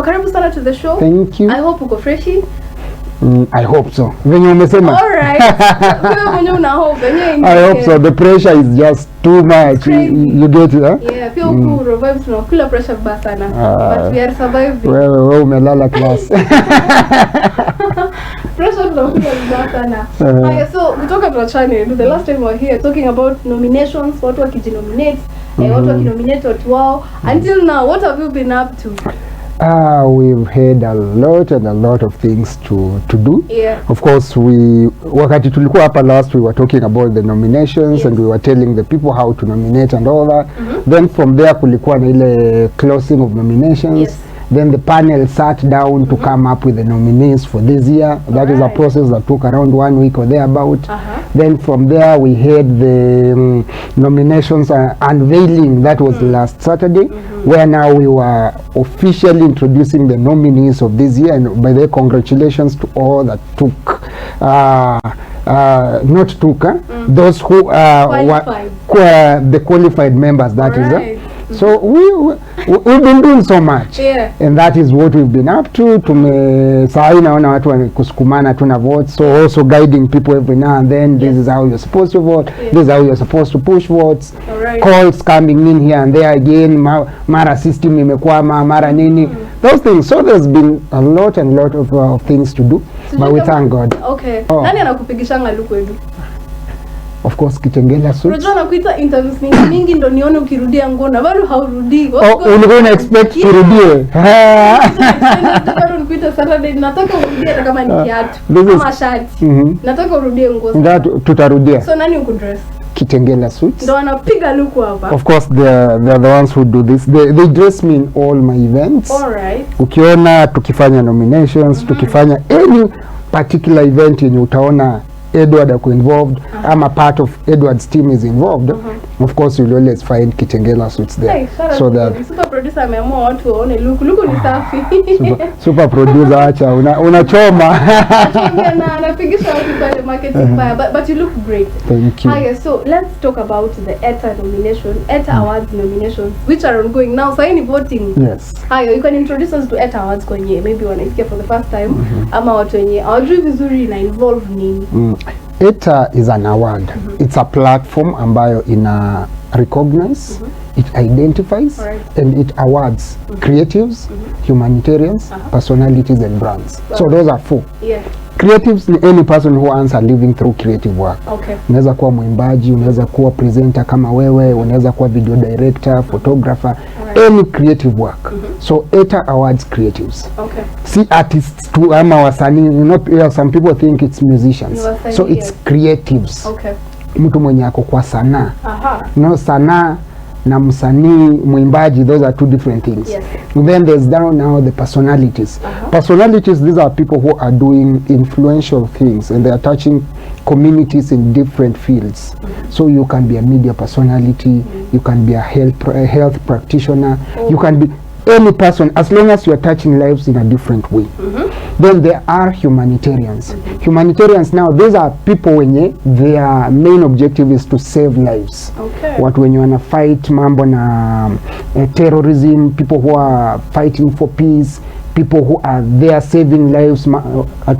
karibu sana to the show. Thank you. I hope uko freshy. I hope so. Venye umesema. All right. I hope so. The pressure is just too much. You get it, huh? Yeah, feel cool. Revives no kula pressure basana. But we are surviving. Wewe umelala class. Pressure no kula basana. So kutoka kwa channel, the last time we were here talking about nominations, watu wakijinominate, watu wakinominate watu wao. Until now, what have you been up to? We've had a lot of things to do. Yeah. Of course, wakati tulikuwa hapa last, we were talking about the nominations. Yes. And we were telling the people how to nominate and all that. Then from there kulikuwa na ile closing of nominations. Yes. Then the panel sat down to come up with the nominees for this year. That is a process that took around 1 week or thereabout. Then from there we had the nominations unveiling. That was last Saturday, where now we were officially introducing the nominees of this year. And by the way, congratulations to all that took, those who qualified. The qualified members. That is so we've been doing so much, and that is what we've been up to. Sahi naona watu kusukumana tuna vote, so also guiding people every now and then. This is how you're supposed to vote. This is how you're supposed to push votes. Calls coming in here and there again. Mara system imekwama, mara nini. Those things. So there's been a lot of things to do, but we thank God. Okay. Nani anakupigishanga luku edu? Of course, Kitengela suits. Unajua nakuita interviews mingi ndo nione ukirudia ngona bado haurudi. Ulikuwa una expect kurudie. Bado nikuita Saturday nataka urudie hata kama ni kiatu kama shati. Nataka urudie nguo. Ndio tutarudia. So nani ukudress? Kitengela suits. Ndo anapiga luku hapa. Of course they're the ones who do this. They dress me in all my events. All right. Ukiona tukifanya nominations, tukifanya any particular event yenye utaona Edward ako involved, I'm a part of Edward's team is involved. Of course you'll always find Kitengela suits there. Hey, so that super producer ameamua watu waone luku ni safi. Super producer acha unachoma. Na anapigisha watu pale marketing fire, but you look great. Thank you. Okay, so let's talk about the ETA nomination, ETA Awards nominations, which are ongoing now. So any voting. Yes. You can introduce us to ETA Awards kwenye maybe wanaisikia for the first time, ama watu wenye hawajui vizuri na involve nini. ETA is an award. It's a platform ambayo ina recognize, it identifies, and it awards creatives, humanitarians, personalities, and brands. So those are 4. Yeah. Creatives ni any person who earns a living through creative work. Okay. Unaweza kuwa mwimbaji, unaweza kuwa presenter kama wewe, unaweza kuwa video director, photographer, any creative work. So ETA awards creatives. Okay. See artists tu ama wasanii, some people think it's musicians. So it's creatives. Okay. Mtu mwenye ako kwa sanaa. Sanaa na msanii mwimbaji, those are 2 different things. Yes. Then there's now the personalities. Personalities, these are people who are doing influential things and they are touching communities in different fields. So you can be a media personality, you can be a health practitioner, you can be any person as long as you are touching lives in a different way. Then there are humanitarians. Humanitarians now, these are people wenye their main objective is to save lives. Okay. Watu wenye wana fight mambo na terrorism, people who are fighting for peace, people who are there saving lives,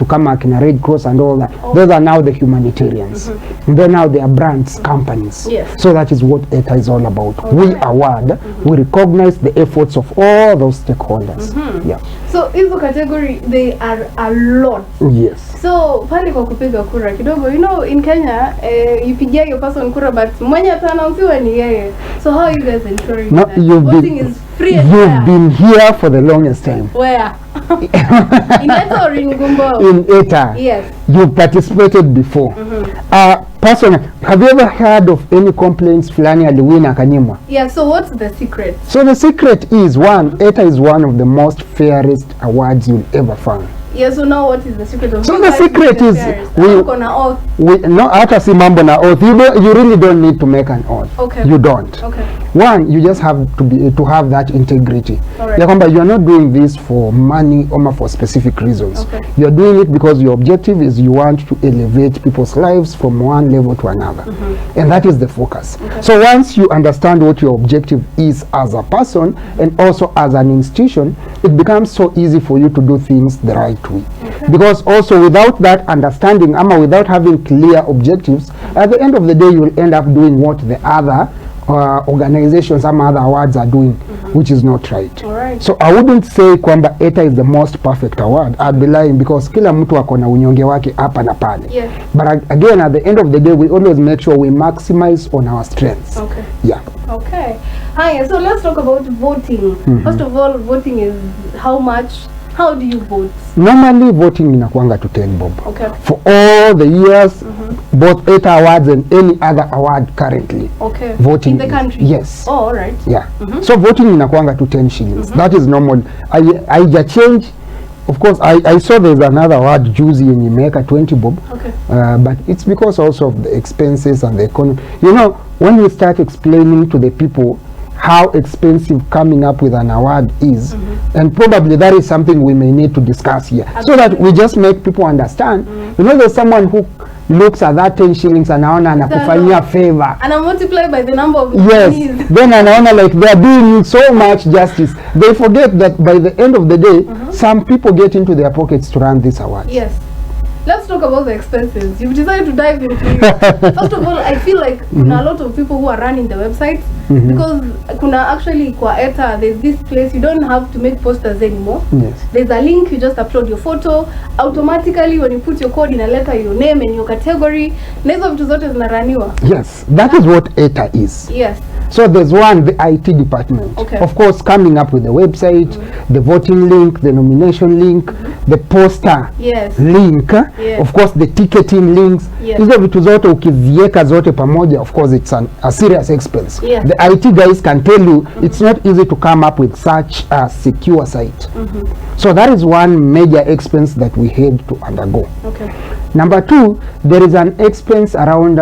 kama akina Red Cross and all that. Those are now the humanitarians. Then now they are brands, companies. Yes. So that is what ETA is all about. We award, we recognize the efforts of all those stakeholders. Yeah. So hizo category, they are a lot. Yes. So pale kwa kupiga kura kidogo, you know in Kenya you pigia your person kura but mwenye atanaunsiwa ni yeye. So how are you guys ensuring that voting is free and fair? You've been here for the longest time. Where? In ETA or in Gumbo? In ETA. Yes. You participated before. Personally, have you ever heard of any complaints fulani aliwina akanyimwa? Yeah, so what's the secret? So the secret is ETA is one of the most fairest awards you'll ever find. Yeah, so now what is the secret of so the secret is no hata si mambo na oath. You really don't need to make an oath. Okay. You don't. Okay. One, you just have to have that integrity. Right. You are not doing this for money or for specific reasons. Okay. You are doing it because your objective is you want to elevate people's lives from one level to another. And that is the focus. Okay. So once you understand what your objective is as a person and also as an institution, it becomes so easy for you to do things the right way. Because also without that understanding, without having clear objectives, at the end of the day you will end up doing what the other organizations, some other awards are doing, which is not right. So I wouldn't say kwamba ETA is the most perfect award. I'd be lying, because kila mtu akona unyonge wake hapa na pale. But again, at the end of the day, we always make sure we maximize on our strengths. Yeah. Okay. Hi, so let's talk about voting. First of all, voting is how do you vote? Normally voting inakuanga to 10 bob. For all the years, both ETA awards and any other award currently. Voting in the country? Yes. Oh, all right. Yeah. So voting inakuanga to 10 shillings. That is normal. I change. Of course, I saw there's another award juicy yenye imeweka 20 bob. But it's because also of the expenses and the economy. You know, when we start explaining to the people how expensive coming up with an award is, and probably that is something we may need to discuss here, so that we just make people understand. You know, there's someone who looks at that 10 shillings and anaona anakufanyia favor, and I multiply by the number of yes, then anaona like they are doing you so much justice. They forget that by the end of the day, some people get into their pockets to run this award. Let's talk about the expenses. You've decided to dive into it. First of all, I feel like kuna a lot of people who are running the websites, because kuna actually kwa ETA, there's this place, you don't have to make posters anymore. There's a link, you just upload your photo. Automatically when you put your code in a letter, your name and your category, na hizo vitu zote zinaraniwa. Yes, that is what ETA is. So there's one, the IT department. Of course, coming up with the website, the voting link, the nomination link, the poster link, of course the ticketing links. Hizo vitu zote ukiziweka zote pamoja, of course it's a serious expense. The IT guys can tell you it's not easy to come up with such a secure site. So that is one major expense that we had to undergo. Number two, there is an expense around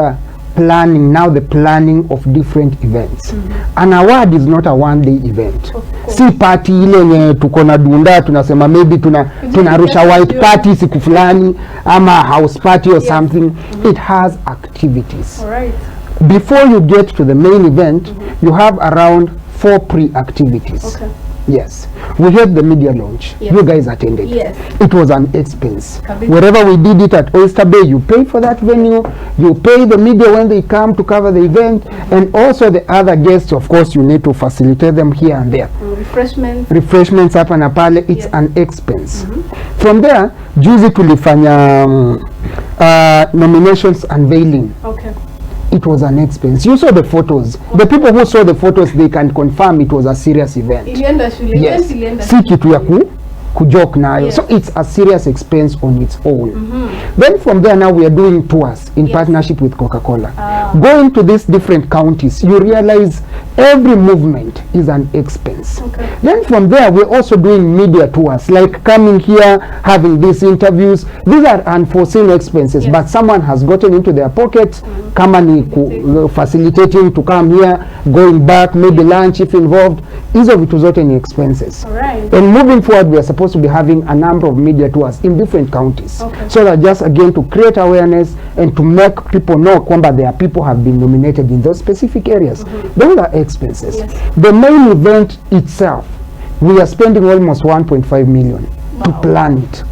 planning, now the planning of different events. An award is not a one-day event. Si party ile nye tukona dunda tunasema maybe tunarusha white party siku fulani ama house party or something. It has activities. Before you get to the main event, you have around 4 pre-activities. Yes, we had the media launch. You guys attended. It was an expense. Wherever we did it at Oyster Bay, you pay for that venue, you pay the media when they come to cover the event, and also the other guests, of course, you need to facilitate them here and there. Refreshments hapa na pale, it's an expense. From there, juzi tulifanya nominations unveiling. It was an expense. You saw the photos. The people who saw the photos, they can confirm it was a serious event. Yes. Si kitu ya kujoke nayo. So it's a serious expense on its own. Then from there, now we are doing tours in partnership with Coca-Cola. Going to these different counties, you realize every movement is an expense. Then from there, we're also doing media tours, like coming here, having these interviews. These are unforeseen expenses, but someone has gotten into their pocket, kama ni facilitating to come here, going back, maybe lunch if involved. Hizo vitu zote ni expenses. And moving forward, we are supposed to be having a number of media tours in different counties. So that just again to create awareness and to make people know kwamba their people have been nominated in those specific areas. Those are expenses. The main event itself, we are spending almost 1.5 million to plan it.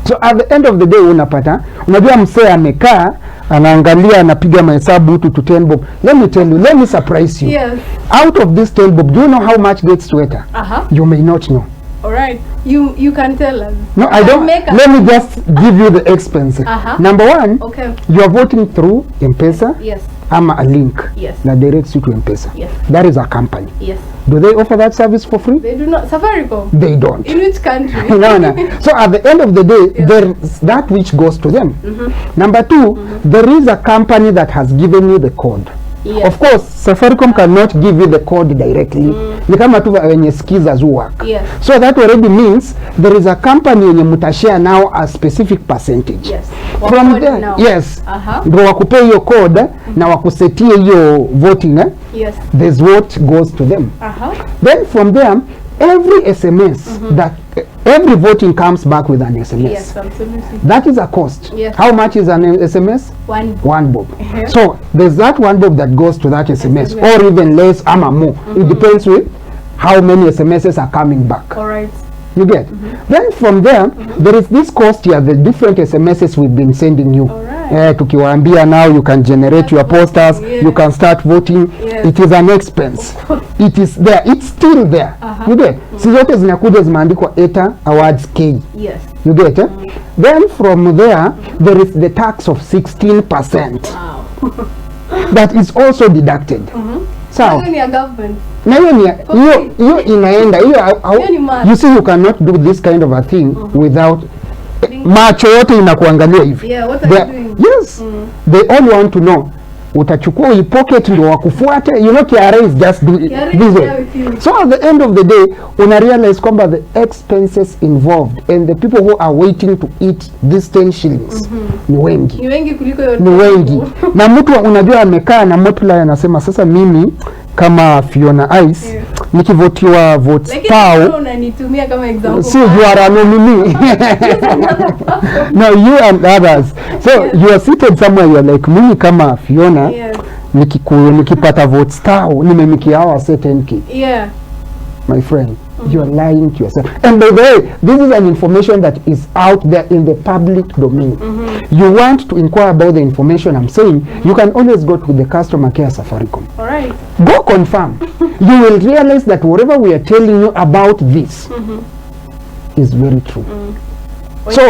So at the end of the day, unajua msee amekaa anaangalia anapiga mahesabu to 10 bob. Let me tell you, let me surprise you. Out of this 10 bob, do you know how much gets to ETA? You may not know. You can tell us. No, I don't. Let me just give you the expense. Number one, you are voting through M-Pesa. A link that directs you to M-Pesa. That is a company. Do they offer that service for free? They do not. Safaricom? They don't. In which country? No. So at the end of the day, there's that which goes to them. Number two, there is a company that has given you the code. Of course, Safaricom cannot give you the code directly. Ni kama tu wenye skills work. So that already means there is a company yenye mutashare now a specific percentage. From there, ndio wakupe hiyo code na wakusetie hiyo voting. There's what goes to them. Then from there, every SMS that every voting comes back with an SMS. That is a cost. How much is an SMS? 1 bob. So there's that 1 bob that goes to that SMS, or even less, ama more. It depends with how many SMSs are coming back. All right. You get? Then from there, there is this cost here, the different SMSs we've been sending you. All right. Tukiwaambia now you can generate your posters, you can start voting. It is an expense. It is there. It's still there. You get? Si zote zinakuja zimeandikwa ETA Awards K. Yes. You get? Then from there is the tax of 16%. Wow. That is also deducted. Sawa. Na hiyo inaenda you see you cannot do this kind of a thing without macho yote inakuangalia hivi. Yeah, what are you doing? Yes. They all want to know. Utachukua hii pocket ndio wakufuate. You know KRA is just do it this way. So at the end of the day una realize kwamba the expenses involved and the people who are waiting to eat these 10 shillings ni wengi. Ni wengi kuliko yote. Ni wengi. Na mtu unajua amekaa na motula anasema sasa mimi kama Fiona Ice nikivotiwa votes tao unanitumia kama example. So you are a nominee. No, you and others. So you are seated somewhere, you are like mimi kama Fiona nikipata votes tao nimemikia hawa 10k. Yeah. My friend, you are lying to yourself. And by the way, this is an information that is out there in the public domain. You want to inquire about the information I'm saying, you can always go to the customer care Safaricom. All right. Go confirm. You will realize that whatever we are telling you about this is very true. So,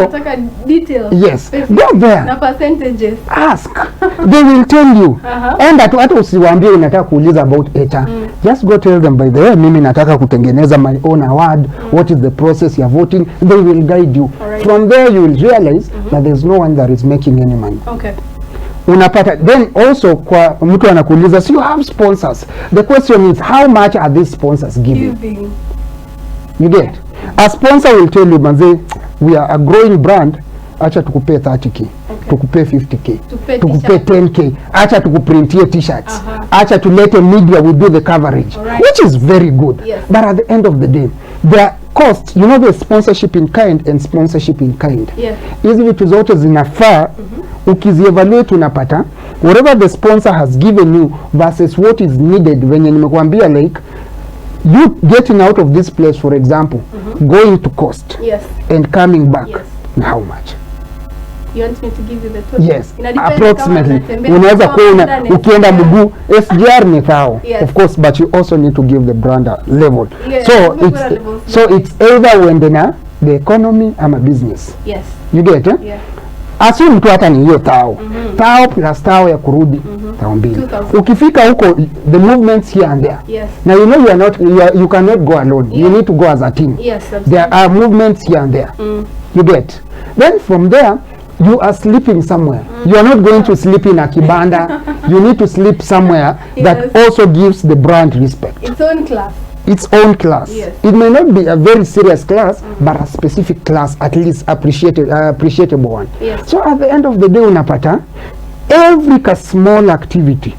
yes, go there. Na percentages. Ask. They will tell you. And hata usiwaambie unataka kuuliza about ETA. Just go tell them, by the way, mimi nataka kutengeneza my own award. What is the process you're voting? They will guide you. Right. From there you will realize that there's no one that is making any money. Okay. Unapata. Then also kwa mtu anakuuliza, so you have sponsors. The question is, how much are these sponsors giving? You get? A sponsor will tell you, manze, we are a growing brand, acha tukupe 30k, tukupe 50k, tukupe 10k, acha tukuprintie t-shirts, acha tulete media, we do the coverage, which is very good. But at the end of the day, the cost, you know, the sponsorship in kind and sponsorship in kind. Hizi vitu zote zinafaa ukizievaluate unapata whatever the sponsor has given you versus what is needed. Venye nimekuambia, like you getting out of this place, for example, going to cost and coming back, how much? You want me to give you the total? Yes, approximately. Unaweza kuona ukienda mguu SGR ni thao. Of course, but you also need to give the brand a level. So it's either uende the economy ama business. You get it? Assume mtu hata ni hiyo thao. Thao plus thao ya kurudi thao mbili. Ukifika huko the movements here and there. Now you know you cannot go alone. You need to go as a team. There are movements here and there. You get. Then from there you are sleeping somewhere. You are not going to sleep in a kibanda. You need to sleep somewhere that also gives the brand respect. Its own class. Its own class. It may not be a very serious class, but a specific class, at least appreciable one. So at the end of the day unapata every small activity.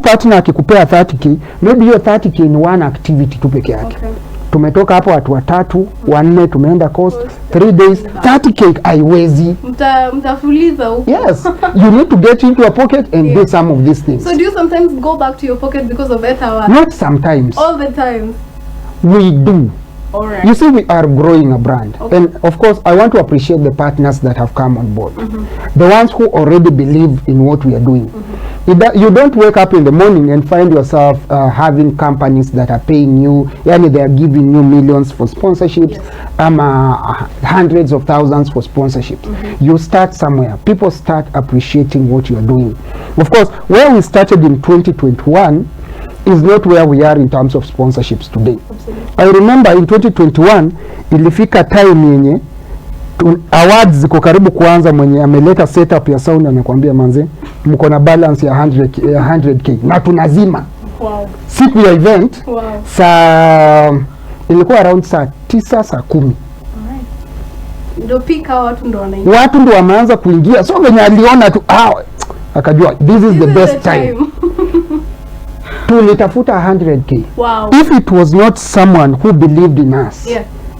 Partner akikupea 30k, maybe your 30k in one activity tu peke yake. Tumetoka hapo watu watatu, wanne tumeenda coast 3 days, 30k haiwezi. Mtafuliza huko. Yes, you need to get into a pocket and do some of these things. So do you sometimes go back to your pocket because of ETA? Not sometimes. All the time. We do. All right. You see, we are growing a brand. And of course, I want to appreciate the partners that have come on board. The ones who already believe in what we are doing. You don't wake up in the morning and find yourself having companies that are paying you, and they are giving you millions for sponsorships, hundreds of thousands for sponsorships. You start somewhere. People start appreciating what you are doing. Of course, where we started in 2021 is not where we are in terms of sponsorships today. I remember in 2021 ilifika time yenye awards ziko karibu kuanza, mwenye ameleta setup ya sound anakuambia, manze, mko na balance ya 100k na tunazima. Siku ya event ilikuwa around saa 9 saa 10. Ndio pika watu ndo wameanza kuingia, so venye aliona tu akajua this is the best time. Tulitafuta 100k. If it was not someone who believed in us,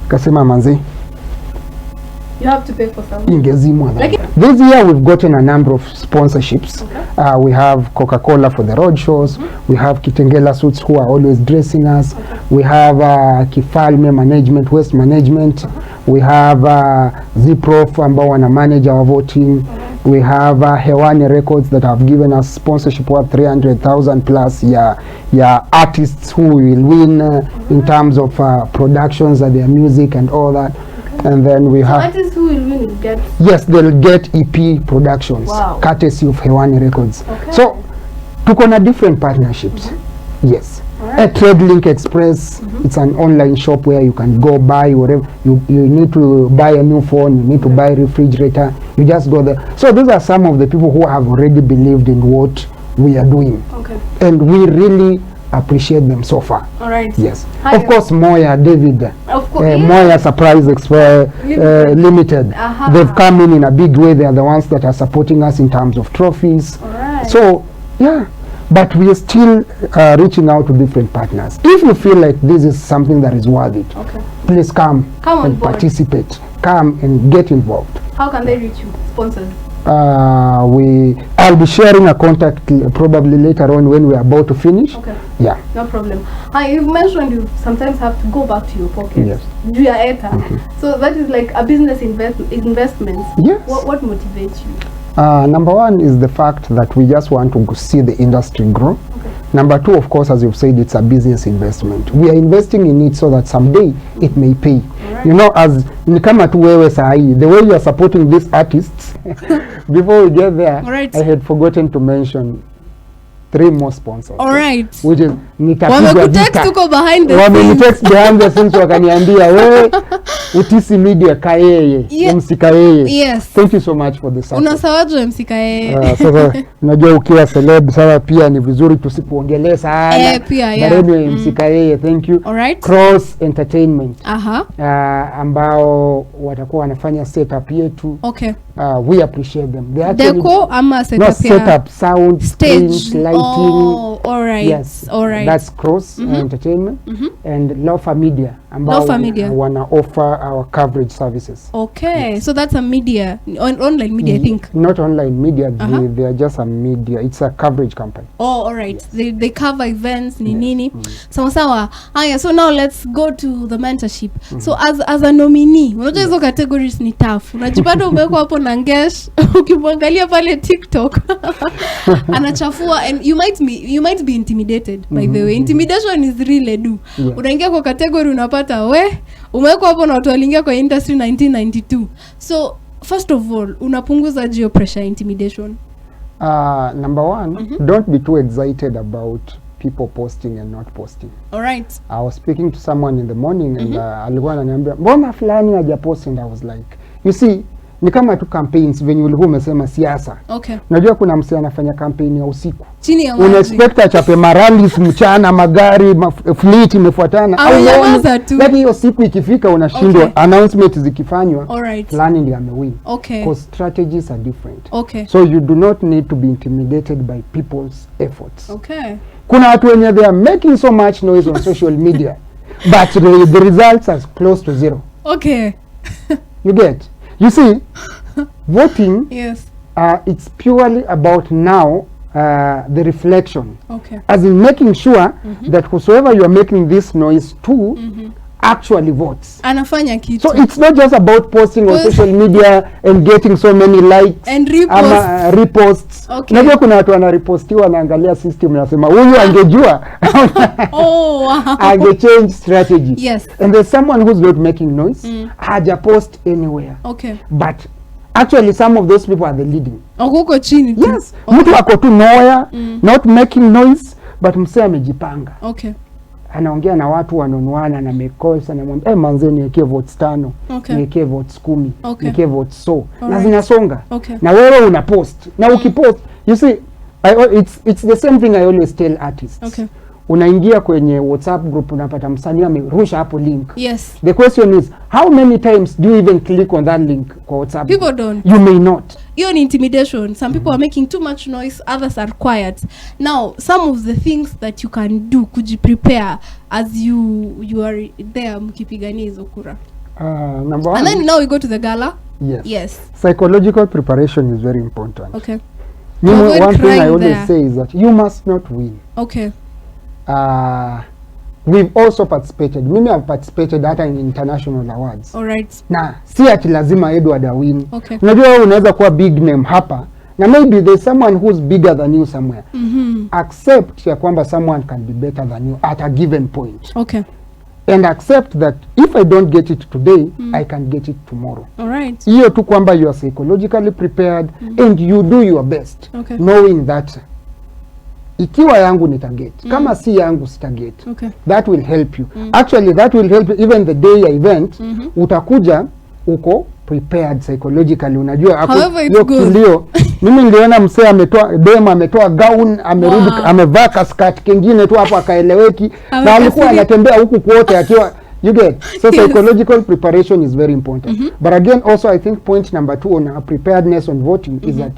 kasema, manze, You have to pay for some. This year we've gotten a number of sponsorships. Okay. We have Coca-Cola for the road shows. We have Kitengela Suits who are always dressing us. We have Kifalme Management, Waste Management. We have Ziprof ambao wana manage our voting. We have Hewani Records that have given us sponsorship worth 300,000 plus artists who will win in terms of productions of their music and all that. And then we have artists who will win will get. Yes, they'll get EP productions, courtesy of Hewani Records. Okay. So tuko na different partnerships. Yes. Right. TradeLink Express, it's an online shop where you can go buy whatever you need to buy a new phone, you need to buy a refrigerator, you just go there. So those are some of the people who have already believed in what we are doing. Okay. And we really appreciate them so far. All right. Yes. Hi. Of course, Moya, David, of course, Moya Surprise Limited. They've come in a big way. They are the ones that are supporting us in terms of trophies. All right. So, yeah. But we are still reaching out to different partners. If you feel like this is something that is worth it, please come and participate. Come and get involved. How can they reach you, sponsors? I'll be sharing a contact probably later on when we are about to finish. Okay. Yeah. No problem. You've mentioned you sometimes have to go back to your pocket. Yes. Do your ETA. So that is like a business investment. Yes. What motivates you? Number one is the fact that we just want to see the industry grow. Okay. Number two, of course, as you've said, it's a business investment. We are investing in it so that someday it may pay. Right. You know, as ni kama tu wewe sahi, the way you are supporting these artists, before we get there, right. I had forgotten to mention 3 more sponsors. All right. Which is wamekutext tuko behind the scenes wakaniambia wewe Utisi Media Kayeye, MC Kayeye. Yes. Thank you so much for the support. Unasawaje MC Kayeye? Sasa unajua ukiwa celeb sasa pia ni vizuri tusipoongelea sana. Pia Anyway, MC Kayeye, thank you. All right. Cross Entertainment. Ambao watakuwa wanafanya setup yetu. Okay. We appreciate them. They actually Deco ama setup. No, setup, sound, stage, screen, lighting. Oh, all right. Yes. All right. That's Cross Entertainment and Lofa Media. Lofa Media. Wanna offer our coverage services. Okay. Yes. So that's a media, online media, I think. Not online media. They are just a media. It's a coverage company. Oh, all right. Yes. They cover events, nini. Sawa. So now let's go to the mentorship. So as a nominee, unajua hizo categories ni tough. Unajipata umewekwa hapo na Ngesh, ukimwangalia pale TikTok. Anachafua, and you might be intimidated by the way. Intimidation is real edu. Unaingia kwa category unapata umewekwa hapo na watu waliingia kwa industry 1992. So first of all, unapunguza geo pressure intimidation? Number one, don't be too excited about people posting and not posting. All right. I was speaking to someone in the morning and alikuwa ananiambia mbona fulani hajapost, and I was like, you see, ni kama tu campaigns venye ulikuwa umesema siasa. Okay. Unajua kuna msee anafanya campaign ya usiku. Chini ya una expect achape marallies mchana, magari fleet imefuatana. Lakini hiyo siku ikifika unashindwa, announcement zikifanywa. Fulani ndiye amewin. Because strategies are different. So you do not need to be intimidated by people's efforts. Kuna watu wenye they are making so much noise on social media but the results are close to zero. You get? You see, voting, it's purely about now the reflection. As in making sure that whosoever you are making this noise to actually votes. Anafanya kitu. So it's not just about posting on social media and getting so many likes and reposts. Unajua kuna watu wana repostiwa naangalia system nasema huyu angejua. Ange change strategy. And there's someone who's not making noise. Haja post anywhere. But actually some of those people are the leading. Huko chini. Yes. Mtu ako tu nowhere, not making noise, but msee amejipanga. Anaongea na watu wanonuana na mekosa na mwambia manze niwekee votes 5, niwekee votes 10, niwekee votes so. Na zinasonga. Na wewe una post. Na ukipost, you see, it's the same thing I always tell artists. Unaingia kwenye WhatsApp group unapata msanii amerusha hapo link. The question is, how many times do you even click on that link kwa WhatsApp? People don't. You may not. You're intimidation. Some people are making too much noise, others are quiet. Now, some of the things that you can do, could you prepare as you are there mkipigania hizo kura? Number one. And then now we go to the gala. Yes. Yes. Psychological preparation is very important. Okay. You know, avoid one thing I crying always there. say is that you must not win. Okay. We've also participated. Mimi have participated hata in international awards. All right. Na si ati lazima Edward win. Okay. Unajua wewe unaweza kuwa big name hapa na maybe there's someone who's bigger than you somewhere. Accept ya kwamba someone can be better than you at a given point. Okay. And accept that if I don't get it today, I can get it tomorrow. All right. Hiyo tu kwamba you are psychologically prepared and you do your best, Okay. knowing that ikiwa yangu nitaget, kama si yangu sitaget. Okay. That will help you. Actually, that will help you even the day ya event, utakuja uko prepared psychologically. Unajua hapo hiyo kilio. Mimi niliona msee ametoa gown, amerudi amevaa kaskati kingine tu hapo akaeleweki na alikuwa anatembea huku kwote akiwa you get. So psychological preparation is very important. But again also I think point number 2 on preparedness on voting is that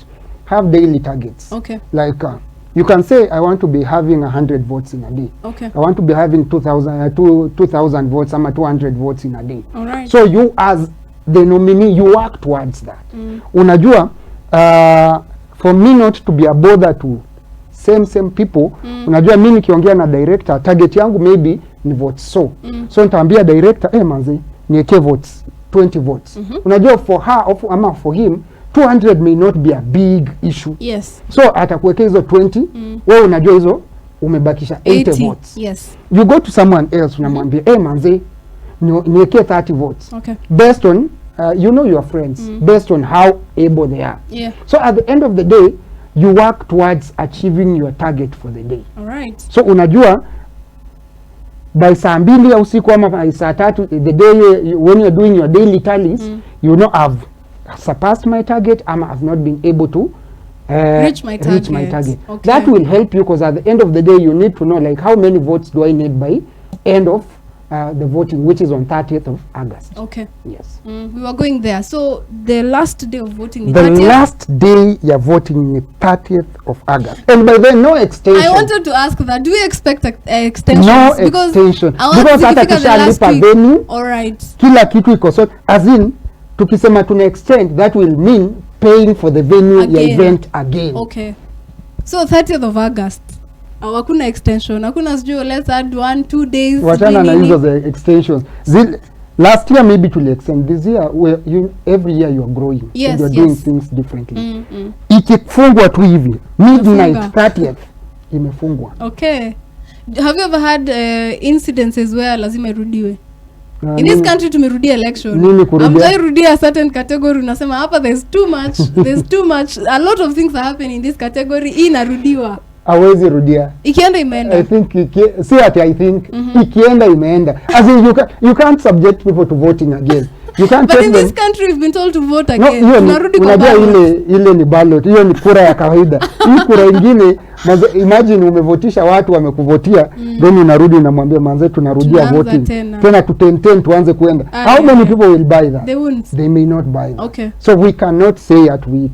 have daily targets. Okay. Like you can say I want to be having 100 votes in a day. Okay. I want to be having 2000 votes ama 200 votes in a day. All right. So you as the nominee you work towards that. Unajua for me not to be a bother to same people, unajua mimi nikiongea na director target yangu maybe ni votes so nitaambia director manzi niweke votes 20 votes. Unajua for her ama for him 200 may not be a big issue. Yes. So atakuwekea hizo 20, wewe unajua hizo umebakisha 80 votes. Yes. You go to someone else unamwambia manzi niweke 30 votes. Okay. Based on you know your friends, based on how able they are. Yeah. So at the end of the day you work towards achieving your target for the day. All right. So unajua by saa 2 ya usiku ama by saa 3 the day when you're doing your daily tallies, you know I've surpassed my target and I've not been able to reach my target. Okay. That will help you because at the end of the day you need to know like how many votes do I need by end of the voting, which is on 30th of August. Okay. Yes. We were going there. So the last day of voting is the 30th? last day you're voting is 30th of August. And by then no extension. I wanted to ask that. Do we expect extensions? No because extension. I want Because hata tushalipa venue. All right. Kila kitu iko so as in tukisema tuna extend that will mean paying for the venue ya event again. Okay. So 30th of August. Hakuna extension. Hakuna sijui let's add 1-2 days. Wachana na hizo the extensions. Last year maybe to extend. This year every year you are growing. Yes, and you are doing things differently. Ikifungwa tu hivi midnight 30th imefungwa. Okay. Have you ever had incidences where lazima irudiwe? In this country tumerudia election. Amjairudia a certain category unasema hapa there's too much a lot of things are happening in this category inarudiwa. Hawezi rudia. Ikienda imeenda. I think I think ikienda imeenda. As in you can't subject people to voting again. You can't. But in this country we've been told to vote again. No, tunarudi kwa ballot. Ile ni ballot. Hiyo ni kura ya kawaida. Hii kura ingine imagine umevotisha watu wamekuvotia then unarudi unamwambia manze tunarudia voting. Tena to 10 tuanze kuenda. How many people will buy that? They won't. They may not buy that. Okay. So we cannot say that we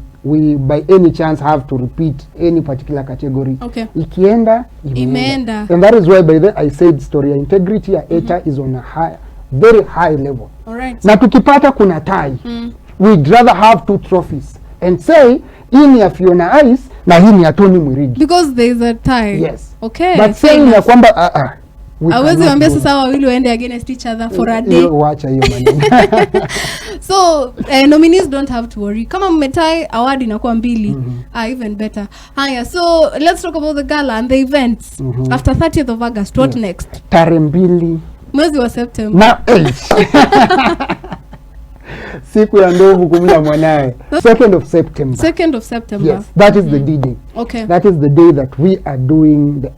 by any chance have to repeat any particular category. Okay. Ikienda imeenda. And that is why by the I said story integrity ya ETA is on a very high level. All right. Na tukipata kuna tie, we'd rather have 2 trophies and say hii ni ya Fiona Ice na hii ni ya Tony Mwirigi. Because there is a tie. Yes. Okay. But saying ya kwamba hawezi waambia sasa wawili waende against each other for a day. Wacha hiyo maneno. So nominees don't have to worry. Kama mmetai award inakuwa 2. Even better. Haya, so let's talk about the gala and the events. After 30th of August, what next? Tarehe 2 mwezi wa September. Na siku ya ndovu kumla mwanae. 2nd of September. 2nd of September. Yes, that is the D-Day. Okay. That is the day that we are doing the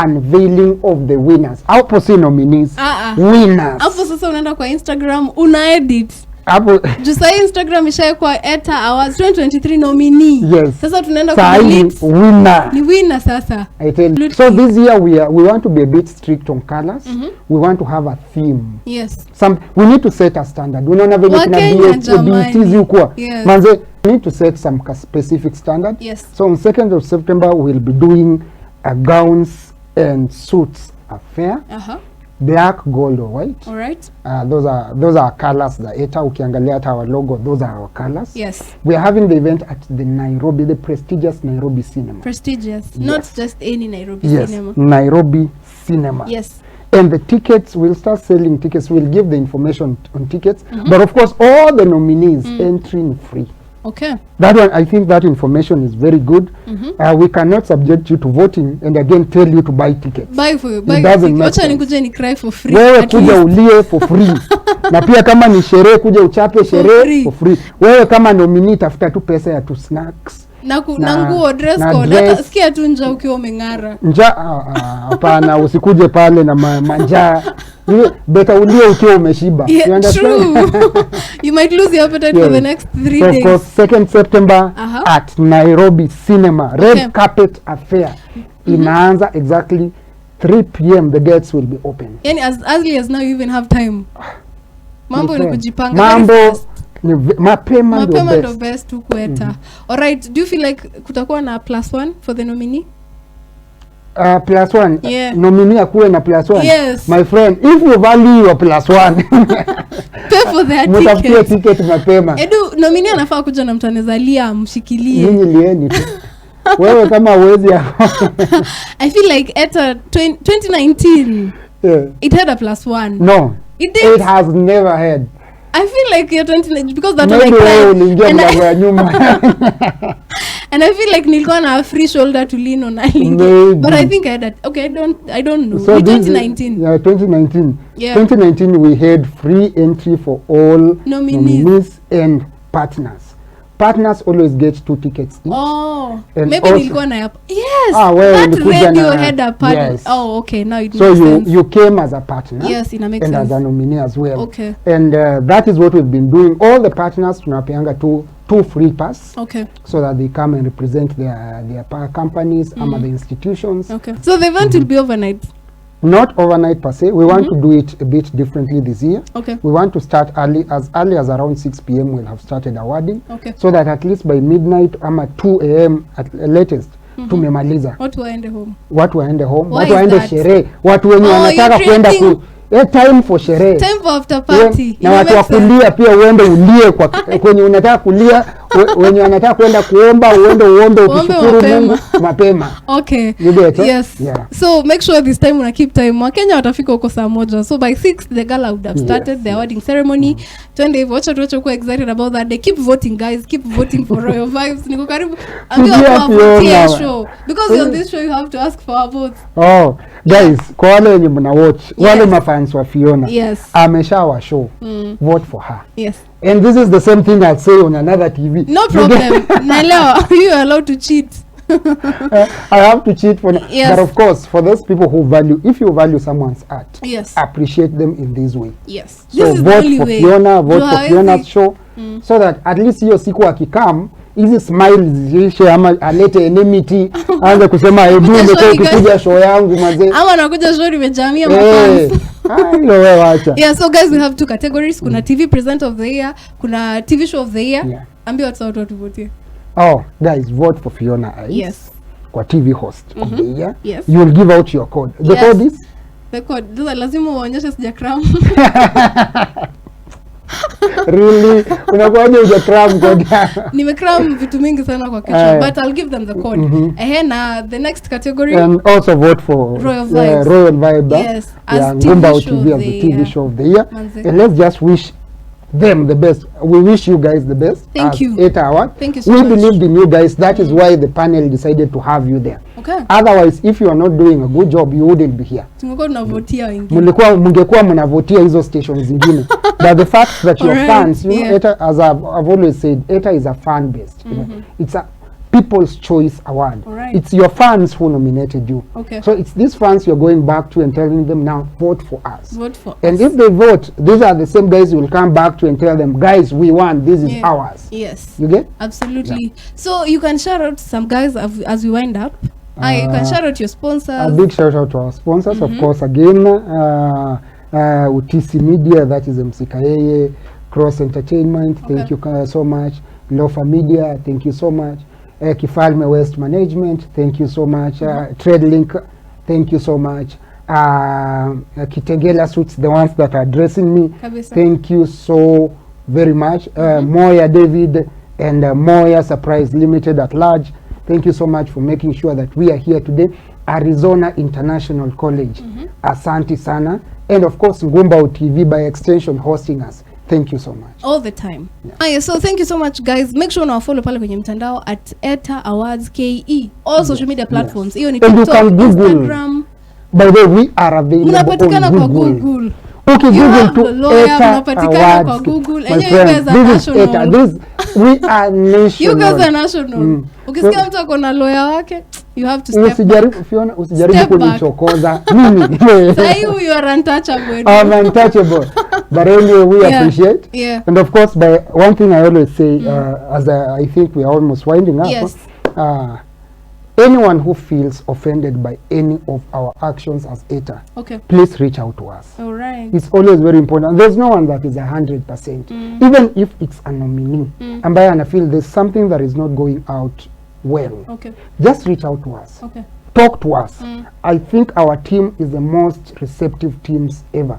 unveiling of the winners. Hapo si nominees. Winners. Hapo sasa unaenda kwa Instagram una edit. Hapo just say Instagram ishaekwa ETA Awards 2023 nominee. Yes. Sasa tunaenda kwa winner. Ni winner sasa. I tell you. So this year we want to be a bit strict on colors. We want to have a theme. Yes. We need to set a standard. Unaona vile kuna BTs huko. Manze, we need to set some specific standard. Yes. So on 2nd of September we'll be doing gowns and suits affair. black, gold or white. All right. Those are colors. The ETA, ukiangalia hata our logo, those are our colors. Yes. We are having the event at the Nairobi, the prestigious Nairobi Cinema. Prestigious, Yes. not just any Nairobi Yes, cinema. Nairobi Cinema. Yes. And the tickets, we'll start selling tickets. We'll give the information on tickets. But of course, all the nominees entering free. Okay. That one, I think that information is very good. We cannot subject you to voting and again tell you to buy tickets. Buy for you. It Buy. doesn't make Wacha sense. nikuje ni cry for free. Wewe at kuja least. ulie for free. Na pia kama ni sherehe kuja uchape sherehe free. for free. Wewe kama nominee tafuta tu pesa ya tu snacks. Na nguo dress na code. dress. Hata sikia tu nje ukiwa umeng'ara. Hapana, usikuje pale na manjaa. Beta ulie ukiwa umeshiba. You Yeah, understand? true. You might lose your appetite for the next 3 So days. of course, 2nd September at Nairobi Cinema, Red Carpet Affair. Inaanza exactly 3 p.m. The gates will be open. Yani as early as now you even have time. Mambo ni kujipanga. Mambo very fast. ni mapema Ndo best huku ETA. Alright, do you feel like kutakuwa na +1 for the nominee? +1. Yeah. Nominee akuwe na +1. Yes. My friend, if you value your +1, Pay for their mtafutie ticket. ticket mapema. Edu, nominee anafaa kuja na mtanezalia mshikilie. Nyinyi lieni tu. Wewe kama uwezi I feel like ETA 2019 yeah. it had a +1. No. It did. It has never had. I feel like you're 2019 because that Maybe like wewe uliingia and, mlango ya nyuma. and I feel like nilikuwa na a free shoulder to lean on. Maybe. But I think I had okay, I don't know. So In this 2019. Yeah, 2019. Yeah. 2019 we had free entry for all nominees and partners. Partners always get 2 tickets each. Oh, And maybe also, nilikuwa na yes. well, That ulikuja radio na- had a part. yes. Oh, okay. Now it So makes sense. you came as a partner. Yes, it makes and sense. as a nominee as well. Okay. And that is what we've been doing. All the partners tunapeanga two free pass. Okay. So that they come and represent their companies ama the institutions. Okay. So the event will be overnight. Not overnight per se. We want to do it a bit differently this year. Okay. We want to start early as around 6 p.m. we'll have started awarding. Okay. So that at least by midnight ama 2 a.m. at latest tumemaliza. Watu waende home. Watu waende home, Why watu is waende that? sherehe, watu wenye Oh, wanataka you're kwenda creating- time for sherehe. Time for after party. Na watu wa kulia pia uende ulie kwa kwenye unataka kulia, wenye wanataka kwenda kuomba uende uombe ukishukuru mapema. Mungu mapema. Okay. You get it? Yes. Yeah. So make sure this time una keep time. Wakenya watafika huko saa moja. So by 6 the gala would have started the awarding ceremony. Twende hivyo, wacha tuache kuwa excited about that. They keep voting guys, keep voting for Royal Vibes. Niko karibu. Ambia Fiona. kwa vote show. Because on this show you have to ask for our votes. Oh, guys, kwa wale wenye mna watch, wale mafans wa Fiona. Yes. Ameshawa show. Vote for her. Yes. And this is the same thing I'd say on another TV. No problem. Naelewa. You are allowed to cheat. I have to cheat for Yes. But of course, for those people who value, if you value someone's art, Yes. appreciate them in this way. Yes. So This is the vote only for way. Fiona, vote for Hawezi- Fiona's show, so that at least hiyo siku akikam hizi smiles ziishe ama alete enmity aanze kusema hebu Kuja umekuwa show ukikuja show yangu mazee. Ama nakuja show nimejamia Eh, mafans. hilo wewe wacha. Yeah, so guys, we have 2 categories. Kuna TV presenter of the year, kuna TV show of the year. Yeah. Ambia watu tuvotie. Oh, guys, vote for Fiona Ice Yes. kwa TV host of the year. Yes. You will give out your code. The Yes. code is The code. Sasa lazima uonyeshe sijacram. really unakuwaje ujakram code? Nimecram vitu mingi sana kwa kichwa, but I'll give them the code. Na the next category. And also vote for Royal Vibes. Royal Vibe. Yes, as Yeah, TV Ngumbao show TV of as the the TV year. show of the year. Manze. And let's just wish them the best. We wish you guys the best. Thank as you. ETA Award. Thank you so we much. believed in you guys. That is why the panel decided to have you there. Okay. Otherwise, if you are not doing a good job, you wouldn't be here. Tungekuwa tunavotia wengine. Mungekuwa mnavotia hizo stations zingine. But the fact that your Alright, fans, you know, yeah. ETA, as I've always said, ETA is a fan based. You know, it's a People's Choice Award. Alright. It's your fans who nominated you. Okay. So it's these fans you're going back to and telling them now vote for us. Vote for And us. if they vote, these are the same guys you will come back to and tell them, guys, we won. This is Yeah. ours. Yes. You get? Absolutely. So you can shout out some guys as we wind up. You can shout out your sponsors. A big shout out to our sponsors, of course, again, UTC Media, that is MCKAye, Cross Entertainment, thank you so much. Lofa Media, thank you so much. Kifalme West Management, thank you so much. Trade Link, thank you so much. Kitengela Suits, the ones that are addressing me. Kabisa. Thank you so very much. Moya David and Moya Surprise Limited at large. Thank you so much for making sure that we are here today. Arizona International College. Asante sana. And of course, Ngumbao TV by extension hosting us. Thank you so much. All the time. Yeah. So thank you so much, guys. Make sure you follow pale kwenye mtandao at ETA Awards KE. All social media platforms. Hiyo ni TikTok, Instagram. By the way, we are available Unapatikana kwa Google. Okay, Google to ETA unapatikana kwa Google. My friend, this is ETA. We are national. You guys are national. Ukisikia mtu akona lawyer wake, you have to step back. Fiona, usijaribu kunichokoza. Mimi. Say you are untouchable. I'm untouchable. But anyway, we appreciate. Yeah. And of course, by one thing I always say, as I think we are almost winding up. Yes. Anyone who feels offended by any of our actions as ETA, please reach out to us. All right. It's always very important. There's no one that is 100%. Even if it's a nominee, and I feel there's something that is not going out well. Just reach out to us. Talk to us. I think our team is the most receptive teams ever.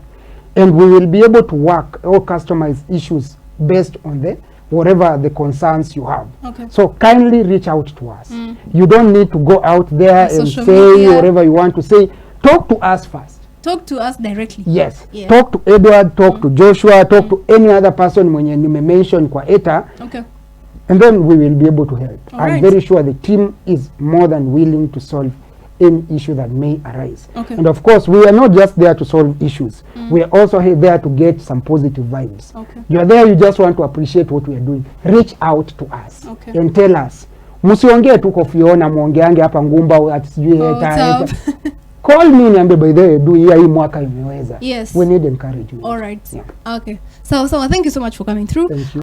And we will be able to work or customize issues based on whatever the concerns you have. So kindly reach out to us. You don't need to go out there and say whatever you want to say. Talk to us first. Talk to us directly. Yes. Talk to Edward, talk to Joshua, talk to any other person mwenye nime mention kwa ETA. And then we will be able to help. I'm very sure the team is more than willing to solve any issue that may arise. And of course, we are not just there to solve issues. We are also there to get some positive vibes. You are there, you just want to appreciate what we are doing. Reach out to us and tell us. Musiongee tu kwa Fiona, muongeange hapa Ngumba ati sijui ETA. Call me niambe by the way, do hii mwaka imeweza. Yes. We need encouragement. All right. Okay. So thank you so much for coming through. Thank you.